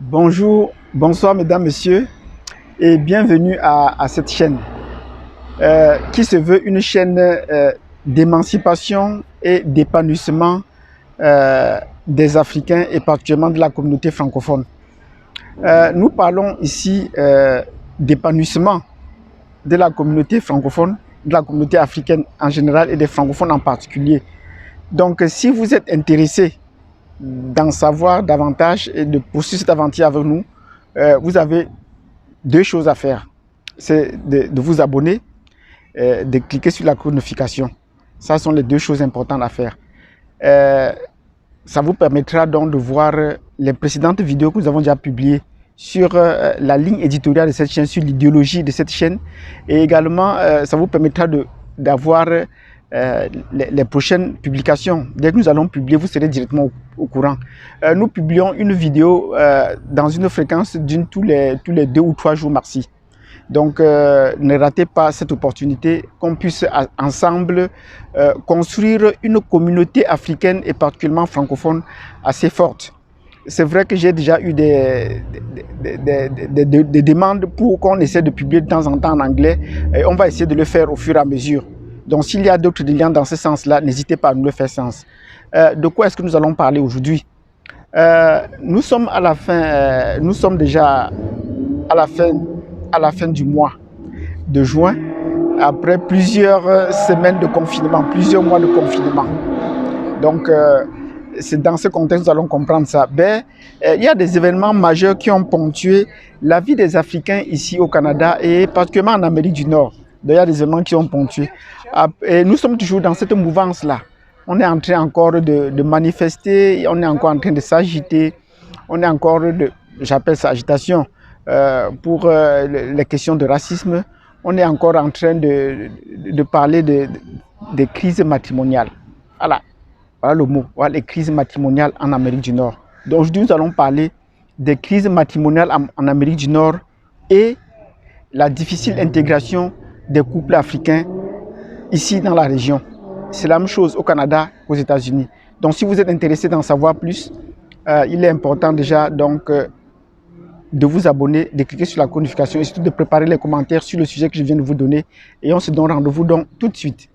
Bonjour, bonsoir mesdames, messieurs et bienvenue à cette chaîne qui se veut une chaîne d'émancipation et d'épanouissement des Africains et particulièrement de la communauté francophone. Nous parlons ici d'épanouissement de la communauté francophone, de la communauté africaine en général et des francophones en particulier. Donc si vous êtes intéressé d'en savoir davantage et de poursuivre cette aventure avec nous, vous avez deux choses à faire. C'est de vous abonner, de cliquer sur la cloche de notification. Ça sont les deux choses importantes à faire. Ça vous permettra donc de voir les précédentes vidéos que nous avons déjà publiées sur la ligne éditoriale de cette chaîne, sur l'idéologie de cette chaîne. Et également, ça vous permettra d'avoir les prochaines publications. Dès que nous allons publier, vous serez directement au courant. Nous publions une vidéo dans une fréquence d'une tous les 2 ou 3 jours maxi. Donc, ne ratez pas cette opportunité qu'on puisse ensemble construire une communauté africaine et particulièrement francophone assez forte. C'est vrai que j'ai déjà eu des demandes pour qu'on essaie de publier de temps en temps en anglais et on va essayer de le faire au fur et à mesure. Donc, s'il y a d'autres liens dans ce sens-là, n'hésitez pas à nous le faire sens. De quoi est-ce que nous allons parler aujourd'hui? Nous sommes à la fin, nous sommes déjà à la fin du mois de juin, après plusieurs semaines de confinement, plusieurs mois de confinement. Donc, c'est dans ce contexte que nous allons comprendre ça. Il y a des événements majeurs qui ont ponctué la vie des Africains ici au Canada et particulièrement en Amérique du Nord. Donc, il y a des événements qui ont ponctué. Et nous sommes toujours dans cette mouvance-là. On est en train encore de manifester, on est encore en train de s'agiter, on est encore j'appelle ça agitation, pour les questions de racisme. On est encore en train de parler de crises matrimoniales. Voilà le mot, voilà les crises matrimoniales en Amérique du Nord. Donc aujourd'hui, nous allons parler des crises matrimoniales en Amérique du Nord et la difficile intégration des couples africains ici dans la région. C'est la même chose au Canada qu'aux États-Unis. Donc si vous êtes intéressé d'en savoir plus, il est important déjà donc de vous abonner, de cliquer sur la notification et surtout de préparer les commentaires sur le sujet que je viens de vous donner. Et on se donne rendez-vous donc tout de suite.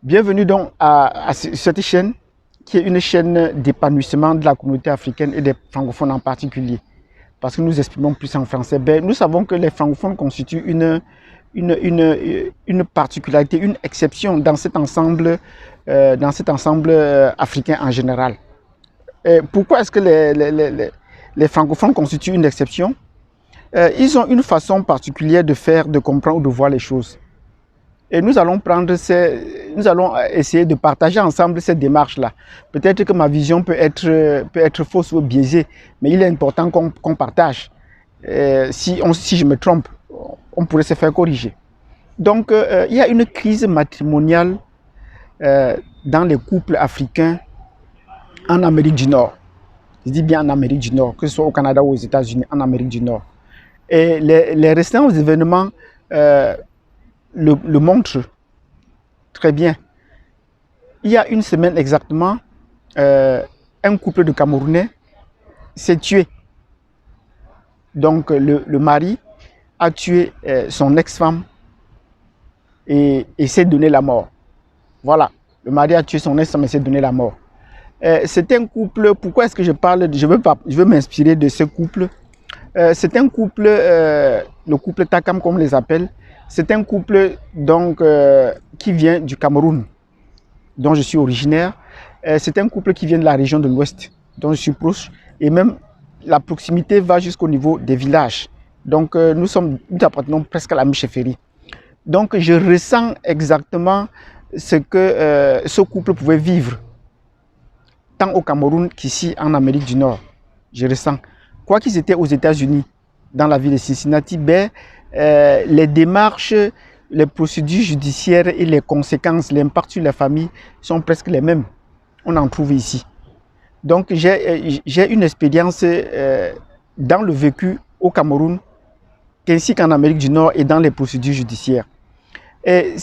Bienvenue donc à cette chaîne qui est une chaîne d'épanouissement de la communauté africaine et des francophones en particulier. Parce que nous exprimons plus en français. Nous savons que les francophones constituent une particularité, une exception dans cet ensemble africain en général. Et pourquoi est-ce que les francophones constituent une exception? Ils ont une façon particulière de faire, de comprendre ou de voir les choses. Et nous allons essayer de partager ensemble cette démarche-là. Peut-être que ma vision peut être fausse ou biaisée, mais il est important qu'on partage. Si je me trompe, on pourrait se faire corriger. Donc, il y a une crise matrimoniale dans les couples africains en Amérique du Nord. Je dis bien en Amérique du Nord, que ce soit au Canada ou aux États-Unis, en Amérique du Nord. Et les récents événements le montre très bien. Il y a une semaine exactement, un couple de Camerounais s'est tué. Donc le mari a tué son ex-femme et s'est donné la mort. Voilà, le mari a tué son ex-femme et s'est donné la mort. C'est un couple, pourquoi est-ce que je parle, je veux m'inspirer de ce couple. C'est un couple, le couple Takam comme on les appelle. C'est un couple donc, qui vient du Cameroun, dont je suis originaire. C'est un couple qui vient de la région de l'Ouest, dont je suis proche. Et même la proximité va jusqu'au niveau des villages. Donc nous appartenons presque à la même chefferie. Donc je ressens exactement ce que ce couple pouvait vivre, tant au Cameroun qu'ici en Amérique du Nord. Je ressens. Quoi qu'ils étaient aux États-Unis, dans la ville de Cincinnati, les démarches, les procédures judiciaires et les conséquences, l'impact sur la famille sont presque les mêmes. On en trouve ici. Donc j'ai une expérience dans le vécu au Cameroun, ainsi qu'en Amérique du Nord et dans les procédures judiciaires. Et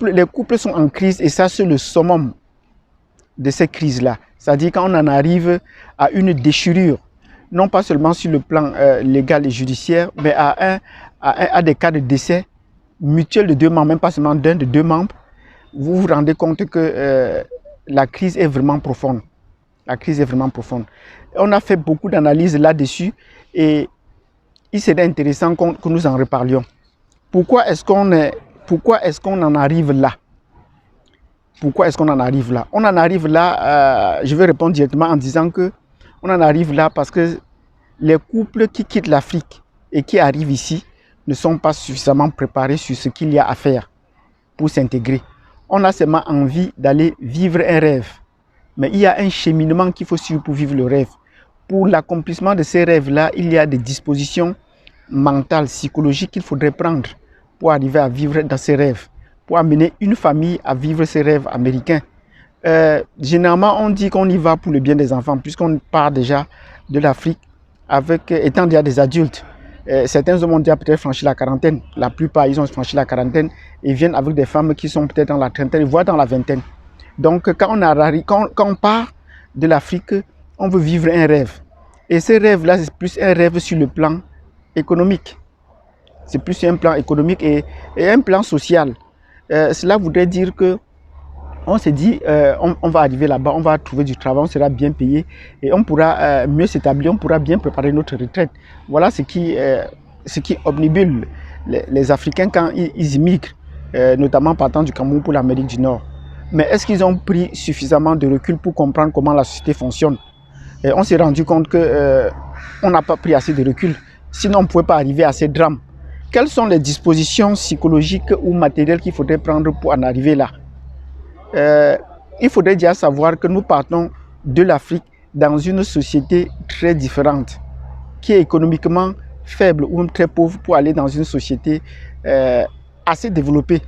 les couples sont en crise et ça c'est le summum de ces crises-là. C'est-à-dire quand on en arrive à une déchirure, non pas seulement sur le plan légal et judiciaire, mais à des cas de décès mutuel de deux membres, même pas seulement d'un de deux membres, vous vous rendez compte que la crise est vraiment profonde. La crise est vraiment profonde. On a fait beaucoup d'analyses là-dessus et il serait intéressant que nous en reparlions. Pourquoi est-ce qu'on en arrive là? Pourquoi est-ce qu'on en arrive là? On en arrive là, je vais répondre directement en disant que on en arrive là parce que les couples qui quittent l'Afrique et qui arrivent ici ne sont pas suffisamment préparés sur ce qu'il y a à faire pour s'intégrer. On a seulement envie d'aller vivre un rêve. Mais il y a un cheminement qu'il faut suivre pour vivre le rêve. Pour l'accomplissement de ces rêves-là, il y a des dispositions mentales, psychologiques qu'il faudrait prendre pour arriver à vivre dans ces rêves, pour amener une famille à vivre ses rêves américains. Généralement, on dit qu'on y va pour le bien des enfants, puisqu'on part déjà de l'Afrique étant déjà des adultes. Certains hommes ont déjà peut-être franchi la quarantaine. La plupart, ils ont franchi la quarantaine et viennent avec des femmes qui sont peut-être dans la trentaine, voire dans la vingtaine. Donc, quand on part de l'Afrique, on veut vivre un rêve. Et ce rêve-là, c'est plus un rêve sur le plan économique. C'est plus un plan économique et un plan social. Cela voudrait dire que on s'est dit, on va arriver là-bas, on va trouver du travail, on sera bien payé et on pourra mieux s'établir, on pourra bien préparer notre retraite. Voilà ce qui obnubule les Africains quand ils immigrent, notamment partant du Cameroun pour l'Amérique du Nord. Mais est-ce qu'ils ont pris suffisamment de recul pour comprendre comment la société fonctionne? Et on s'est rendu compte qu'on n'a pas pris assez de recul, sinon on ne pouvait pas arriver à ces drames. Quelles sont les dispositions psychologiques ou matérielles qu'il faudrait prendre pour en arriver là? Il faudrait déjà savoir que nous partons de l'Afrique dans une société très différente, qui est économiquement faible ou même très pauvre, pour aller dans une société assez développée,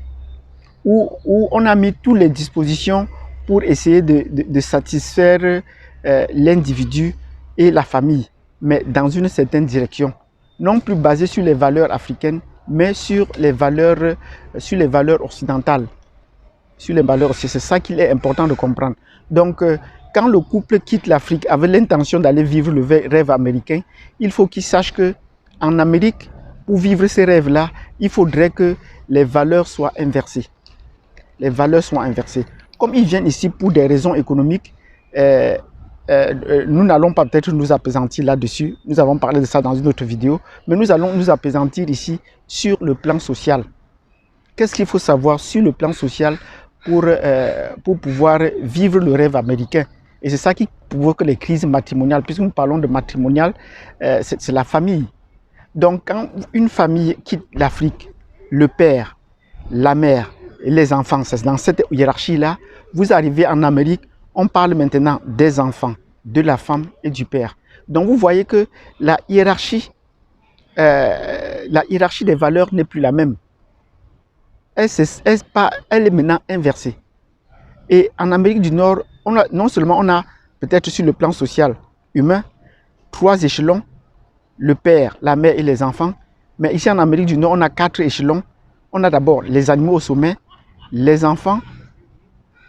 où on a mis toutes les dispositions pour essayer de satisfaire l'individu et la famille, mais dans une certaine direction, non plus basée sur les valeurs africaines, mais sur les valeurs occidentales. Sur les valeurs, c'est ça qu'il est important de comprendre. Donc, quand le couple quitte l'Afrique avec l'intention d'aller vivre le rêve américain, il faut qu'il sache qu'en Amérique, pour vivre ces rêves-là, il faudrait que les valeurs soient inversées. Les valeurs soient inversées. Comme ils viennent ici pour des raisons économiques, nous n'allons pas peut-être nous appesantir là-dessus. Nous avons parlé de ça dans une autre vidéo, mais nous allons nous appesantir ici sur le plan social. Qu'est-ce qu'il faut savoir sur le plan social pour pouvoir vivre le rêve américain? Et c'est ça qui provoque les crises matrimoniales. Puisque nous parlons de matrimonial, c'est la famille. Donc quand une famille quitte l'Afrique, le père, la mère et les enfants, c'est dans cette hiérarchie-là, vous arrivez en Amérique, on parle maintenant des enfants, de la femme et du père. Donc vous voyez que la hiérarchie des valeurs n'est plus la même. Elle est maintenant inversée. Et en Amérique du Nord, non seulement on a peut-être sur le plan social, humain, 3 échelons, le père, la mère et les enfants, mais ici en Amérique du Nord, on a 4 échelons. On a d'abord les animaux au sommet, les enfants,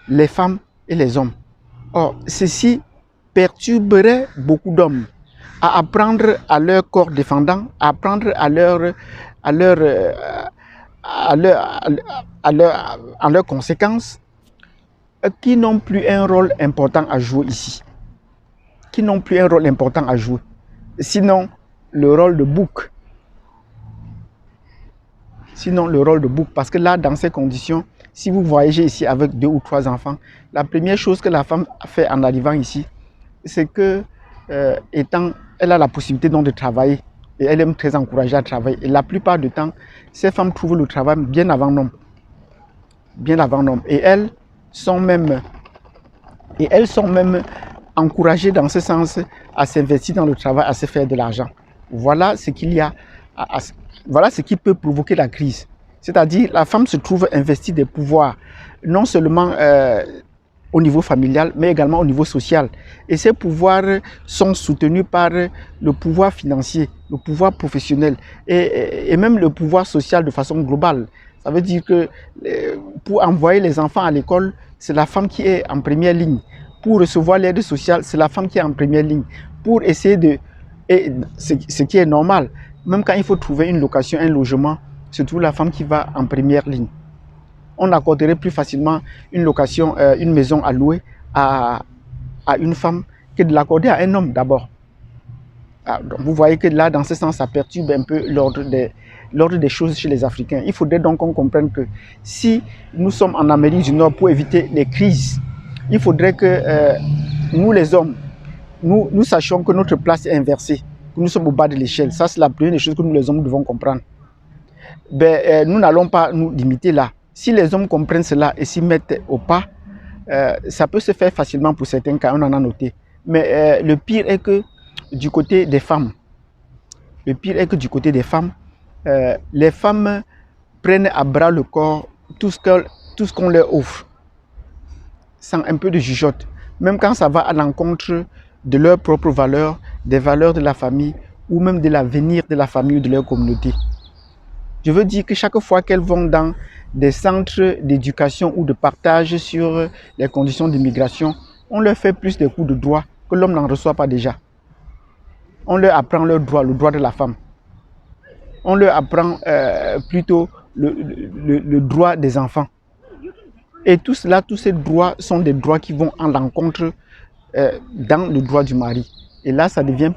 les femmes et les hommes. Or, ceci perturberait beaucoup d'hommes à apprendre à leur corps défendant, à apprendre à leurs conséquences, qui n'ont plus un rôle important à jouer ici. Qui n'ont plus un rôle important à jouer. Sinon, le rôle de bouc. Parce que là, dans ces conditions, si vous voyagez ici avec 2 ou 3 enfants, la première chose que la femme fait en arrivant ici, c'est que, elle a la possibilité donc de travailler et elle aime très encourager à travailler. Et la plupart du temps, ces femmes trouvent le travail bien avant l'homme. Bien avant l'homme. Et elles sont même encouragées dans ce sens à s'investir dans le travail, à se faire de l'argent. Voilà ce qu'il y a, voilà ce qui peut provoquer la crise. C'est-à-dire, la femme se trouve investie des pouvoirs, non seulement au niveau familial, mais également au niveau social. Et ces pouvoirs sont soutenus par le pouvoir financier, le pouvoir professionnel et même le pouvoir social de façon globale. Ça veut dire que pour envoyer les enfants à l'école, c'est la femme qui est en première ligne. Pour recevoir l'aide sociale, c'est la femme qui est en première ligne. Pour essayer de... Et ce qui est normal, même quand il faut trouver une location, un logement, c'est toujours la femme qui va en première ligne. On accorderait plus facilement une location, une maison à louer à une femme que de l'accorder à un homme d'abord. Donc vous voyez que là, dans ce sens, ça perturbe un peu l'ordre des choses chez les Africains. Il faudrait donc qu'on comprenne que si nous sommes en Amérique du Nord pour éviter les crises, il faudrait que nous les hommes, nous sachions que notre place est inversée, que nous sommes au bas de l'échelle. Ça, c'est la première des choses que nous les hommes devons comprendre. Nous n'allons pas nous limiter là. Si les hommes comprennent cela et s'y mettent au pas, ça peut se faire facilement pour certains cas, on en a noté. Mais le pire est que du côté des femmes, les femmes prennent à bras le corps tout ce qu'on leur offre, sans un peu de jugeote. Même quand ça va à l'encontre de leurs propres valeurs, des valeurs de la famille, ou même de l'avenir de la famille ou de leur communauté. Je veux dire que chaque fois qu'elles vont dans des centres d'éducation ou de partage sur les conditions d'immigration, on leur fait plus de coups de doigt que l'homme n'en reçoit pas déjà. On leur apprend leurs droits, le droit de la femme. On leur apprend plutôt le droit des enfants. Et tout cela, tous ces droits sont des droits qui vont en l'encontre dans le droit du mari. Et là, ça devient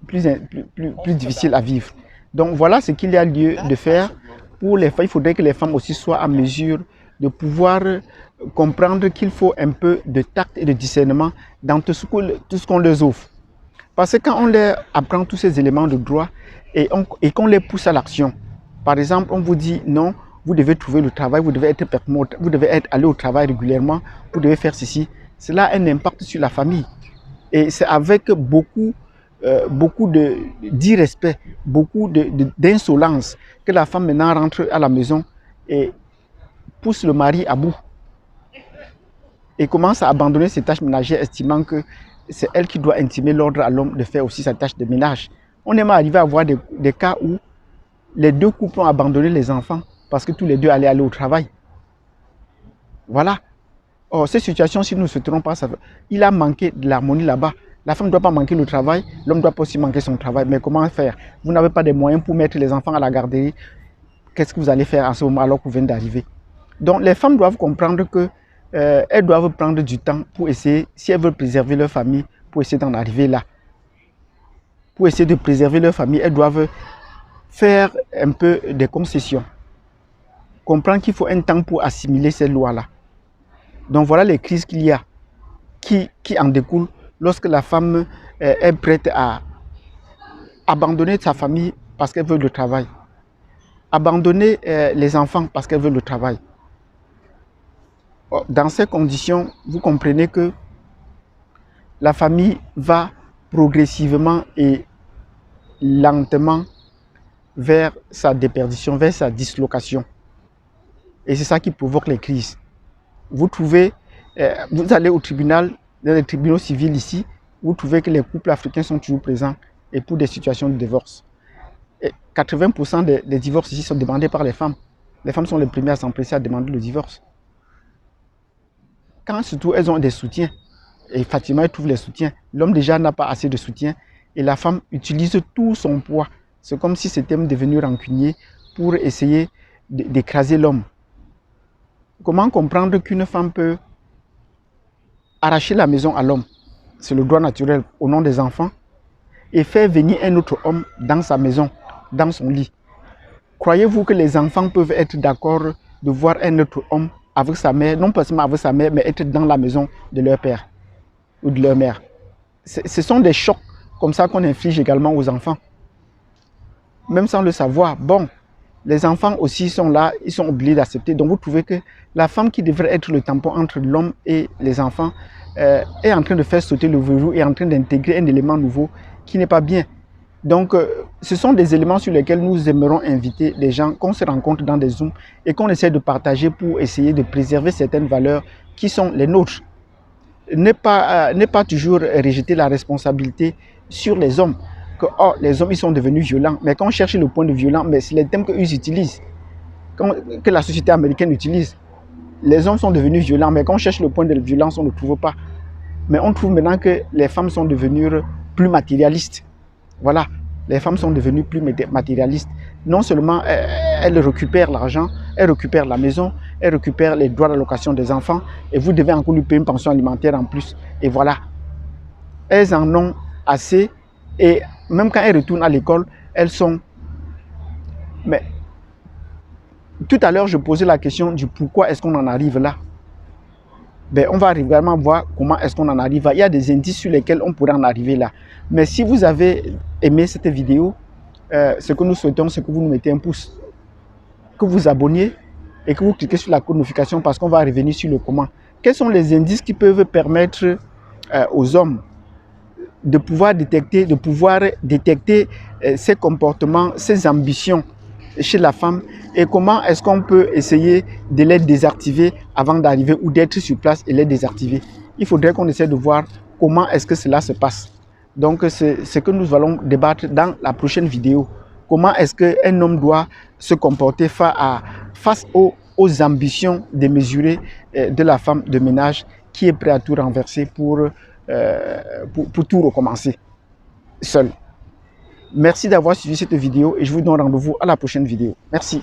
plus difficile à vivre. Donc voilà ce qu'il y a lieu de faire pour les femmes. Il faudrait que les femmes aussi soient en mesure de pouvoir comprendre qu'il faut un peu de tact et de discernement dans tout ce qu'on leur offre. Parce que quand on leur apprend tous ces éléments de droit et qu'on les pousse à l'action, par exemple, on vous dit non, vous devez trouver le travail, vous devez aller au travail régulièrement, vous devez faire ceci. Cela a un impact sur la famille. Et c'est avec beaucoup d'irrespect, beaucoup d'insolence que la femme maintenant rentre à la maison et pousse le mari à bout. Et commence à abandonner ses tâches ménagères, estimant que c'est elle qui doit intimer l'ordre à l'homme de faire aussi sa tâche de ménage. On est arrivé à voir des cas où les deux couples ont abandonné les enfants parce que tous les deux allaient aller au travail. Voilà. Or, ces situations, si nous ne souhaitons pas, il a manqué de l'harmonie là-bas. La femme ne doit pas manquer le travail, l'homme ne doit pas aussi manquer son travail. Mais comment faire? Vous n'avez pas de moyens pour mettre les enfants à la garderie. Qu'est-ce que vous allez faire en ce moment alors que vous venez d'arriver? Donc, les femmes doivent comprendre que elles doivent prendre du temps pour essayer, si elles veulent préserver leur famille, pour essayer d'en arriver là. Pour essayer de préserver leur famille, elles doivent faire un peu des concessions. Comprendre qu'il faut un temps pour assimiler ces lois-là. Donc voilà les crises qu'il y a, qui en découlent lorsque la femme est prête à abandonner sa famille parce qu'elle veut le travail. Abandonner les enfants parce qu'elle veut le travail. Dans ces conditions, vous comprenez que la famille va progressivement et lentement vers sa déperdition, vers sa dislocation. Et c'est ça qui provoque les crises. Vous allez au tribunal, dans les tribunaux civils ici, vous trouvez que les couples africains sont toujours présents et pour des situations de divorce. Et 80% des divorces ici sont demandés par les femmes. Les femmes sont les premières à s'empresser à demander le divorce. Quand surtout elles ont des soutiens, et Fatima trouve les soutiens, l'homme déjà n'a pas assez de soutien et la femme utilise tout son poids. C'est comme si c'était devenu rancunier pour essayer d'écraser l'homme. Comment comprendre qu'une femme peut arracher la maison à l'homme, c'est le droit naturel, au nom des enfants, et faire venir un autre homme dans sa maison, dans son lit? Croyez-vous que les enfants peuvent être d'accord de voir un autre homme avec sa mère, non pas seulement avec sa mère, mais être dans la maison de leur père ou de leur mère? Ce sont des chocs comme ça qu'on inflige également aux enfants. même sans le savoir. Bon, les enfants aussi sont là, ils sont obligés d'accepter. Donc vous trouvez que la femme qui devrait être le tampon entre l'homme et les enfants est en train de faire sauter le verrou, est en train d'intégrer un élément nouveau qui n'est pas bien. Donc ce sont des éléments sur lesquels nous aimerons inviter les gens, qu'on se rencontre dans des Zooms et qu'on essaie de partager pour essayer de préserver certaines valeurs qui sont les nôtres. Ne pas toujours rejeter la responsabilité sur les hommes. Que oh, les hommes ils sont devenus violents. Mais quand on cherche le point de violent, mais c'est les thèmes qu'ils utilisent, que la société américaine utilise. Les hommes sont devenus violents, mais quand on cherche le point de violence, on ne le trouve pas. Mais on trouve maintenant que les femmes sont devenues plus matérialistes. Voilà, les femmes sont devenues plus matérialistes. Non seulement elles récupèrent l'argent, elles récupèrent la maison, elles récupèrent les droits d'allocation des enfants, et vous devez encore lui payer une pension alimentaire en plus. Et voilà, elles en ont assez, et même quand elles retournent à l'école, elles sont... Mais tout à l'heure, je posais la question du pourquoi est-ce qu'on en arrive là. Ben, on va vraiment voir comment est-ce qu'on en arrive là. Il y a des indices sur lesquels on pourrait en arriver là. Mais si vous avez aimé cette vidéo, ce que nous souhaitons, c'est que vous nous mettez un pouce, que vous vous abonniez et que vous cliquez sur la notification parce qu'on va revenir sur le comment. Quels sont les indices qui peuvent permettre aux hommes de pouvoir détecter ces comportements, ces ambitions chez la femme et comment est-ce qu'on peut essayer de les désactiver avant d'arriver ou d'être sur place et les désactiver. Il faudrait qu'on essaie de voir comment est-ce que cela se passe. Donc c'est ce que nous allons débattre dans la prochaine vidéo. Comment est-ce qu'un homme doit se comporter face aux ambitions démesurées de la femme de ménage qui est prête à tout renverser pour tout recommencer seul. Merci d'avoir suivi cette vidéo et je vous donne rendez-vous à la prochaine vidéo. Merci.